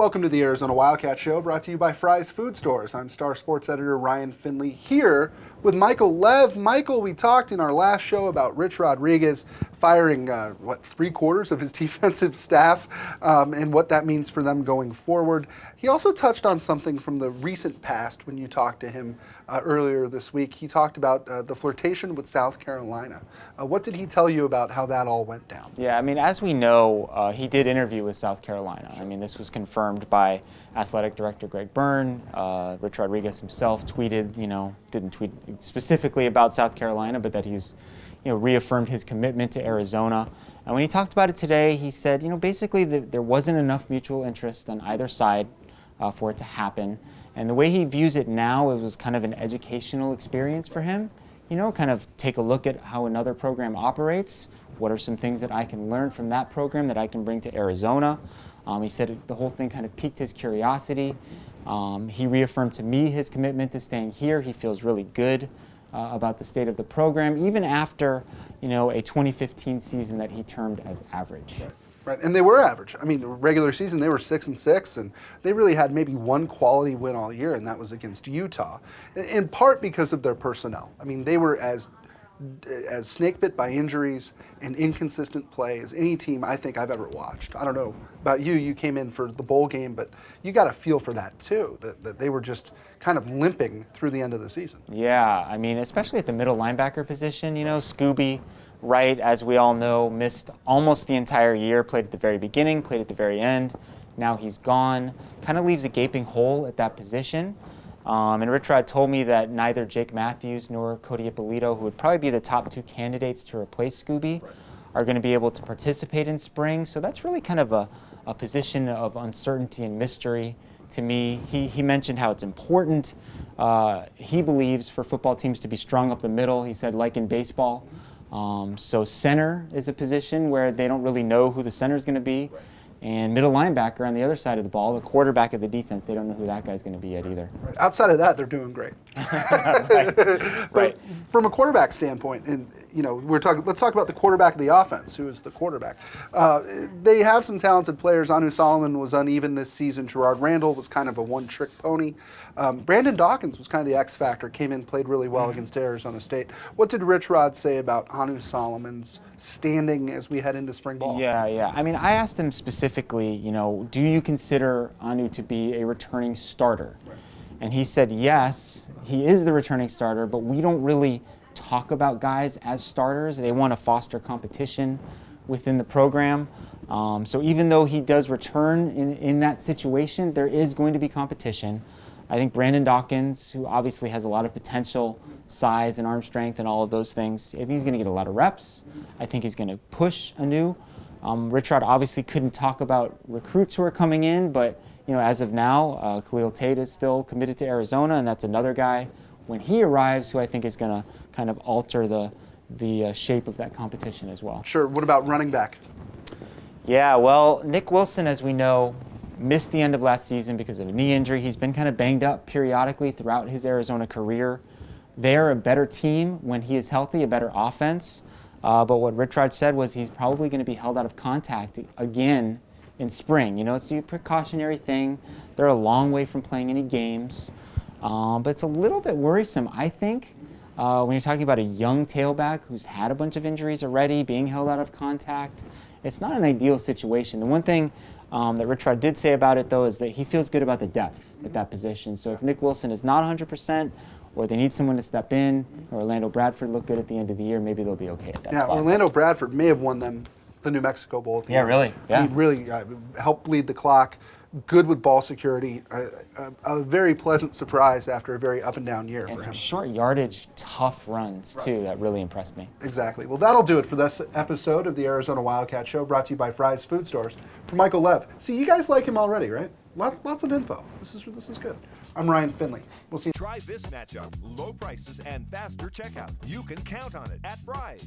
Welcome to the Arizona Wildcat Show, brought to you by Fry's Food Stores. I'm Star Sports Editor Ryan Finley here with Michael Lev. Michael, we talked in our last show about Rich Rodriguez firing, 3/4 of his defensive staff and what that means for them going forward. He also touched on something from the recent past when you talked to him earlier this week. He talked about the flirtation with South Carolina. What did he tell you about how that all went down? Yeah, I mean, as we know, he did interview with South Carolina. I mean, this was confirmed by Athletic Director Greg Byrne. Rich Rodriguez himself tweeted, didn't tweet specifically about South Carolina, but that he was, reaffirmed his commitment to Arizona. And when he talked about it today, he said, basically there wasn't enough mutual interest on either side for it to happen. And the way he views it now, it was kind of an educational experience for him. Kind of take a look at how another program operates. What are some things that I can learn from that program that I can bring to Arizona? He said the whole thing kind of piqued his curiosity. He reaffirmed to me his commitment to staying here. He feels really good about the state of the program, even after, a 2015 season that he termed as average. Right, and they were average. I mean, the regular season, they were 6-6, and they really had maybe one quality win all year, and that was against Utah, in part because of their personnel. I mean, they were as snake-bit by injuries and inconsistent play as any team I think I've ever watched. I don't know about you. You came in for the bowl game, but you got a feel for that too, that they were just kind of limping through the end of the season. Yeah, I mean, especially at the middle linebacker position, Scooby Wright, as we all know, missed almost the entire year, played at the very beginning, played at the very end. Now he's gone. Kind of leaves a gaping hole at that position. And Rich Rod told me that neither Jake Matthews nor Cody Ippolito, who would probably be the top two candidates to replace Scooby, are going to be able to participate in spring. So that's really kind of a position of uncertainty and mystery to me. He mentioned how it's important, he believes, for football teams to be strong up the middle. He said, like in baseball. So center is a position where they don't really know who the center is going to be. Right. And middle linebacker on the other side of the ball, the quarterback of the defense, they don't know who that guy's going to be yet either. Right. Outside of that, they're doing great. Right. But from a quarterback standpoint, and let's talk about the quarterback of the offense. Who is the quarterback? They have some talented players. Anu Solomon was uneven this season. Gerard Randall was kind of a one-trick pony. Brandon Dawkins was kind of the X factor. Came in, played really well against Arizona State. What did Rich Rod say about Anu Solomon's standing as we head into spring ball? Yeah. I mean, I asked him specifically, do you consider Anu to be a returning starter? Right. And he said, yes, he is the returning starter, but we don't really talk about guys as starters. They want to foster competition within the program. So even though he does return in that situation, there is going to be competition. I think Brandon Dawkins, who obviously has a lot of potential, size and arm strength and all of those things, I think he's going to get a lot of reps. I think he's going to push Anu. Rich Rod obviously couldn't talk about recruits who are coming in, but as of now, Khalil Tate is still committed to Arizona, and that's another guy when he arrives who I think is going to kind of alter the shape of that competition as well. Sure. What about running back? Yeah, well, Nick Wilson, as we know, missed the end of last season because of a knee injury. He's been kind of banged up periodically throughout his Arizona career. They're a better team when he is healthy, a better offense. But what Rich Rod said was he's probably going to be held out of contact again in spring. It's a precautionary thing. They're a long way from playing any games. But it's a little bit worrisome, I think, when you're talking about a young tailback who's had a bunch of injuries already, being held out of contact. It's not an ideal situation. The one thing that Rich Rod did say about it, though, is that he feels good about the depth at that position. So if Nick Wilson is not 100%, or they need someone to step in, or Orlando Bradford looked good at the end of the year, maybe they'll be okay at that spot. Orlando Bradford may have won them the New Mexico Bowl at the end. Really? Yeah. He really helped bleed the clock. Good with ball security. A very pleasant surprise after a very up and down year for him. Some short yardage, tough runs, too, that really impressed me. Exactly. Well, that'll do it for this episode of the Arizona Wildcat Show, brought to you by Fry's Food Stores. For Michael Lev. See, you guys like him already, right? Lots of info. This is good. I'm Ryan Finley. We'll see you. Try this matchup. Low prices and faster checkout. You can count on it at Fry's.